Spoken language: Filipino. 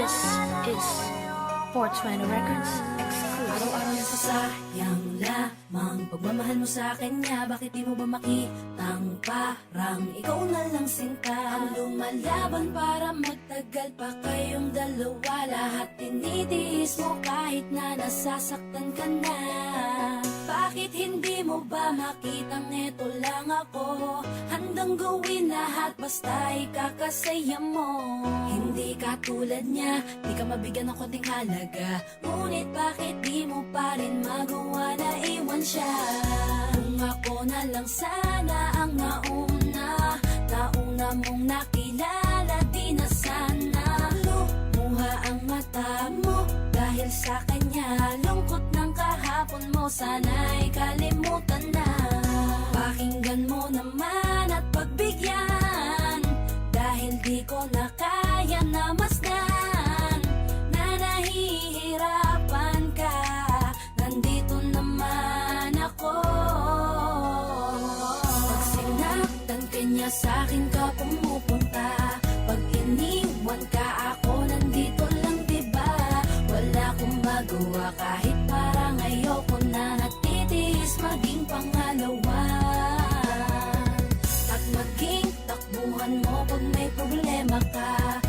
This is 420 Records exclusive. Araw-araw na sasayang lamang pagmamahal mo sa akin nga. Bakit di mo ba makitang parang ikaw na lang sinta ang lumalaban para magtagal pa kayong dalawa. Lahat tinitiis mo kahit na nasasaktan ka na. Bakit hindi mo ba makitang eto lang ako? Handang gawin lahat basta ikakasaya mo. Hindi ka tulad niya, di ka mabigyan ng konting halaga. Ngunit bakit di mo pa rin magawa na iwan siya? Kung ako na lang sana ang nauna mong nakilala, di na sana lumuha ang mata mo dahil sa kanya. Lungkot ng kahapon mo, sana'y kalimutan na. Pakinggan mo naman at pagbigyan, dahil di ko na kaya na masdan na nahihirapan ka. Nandito naman ako. Pag sinaktan ka niya, sa'kin ka pumupunta. Pag iniwan ka, ako nandito lang, diba? Wala akong magawa kahit parang ayoko na. Natitiis maging pangalawa at maging takbuhan mo pag may problema ka.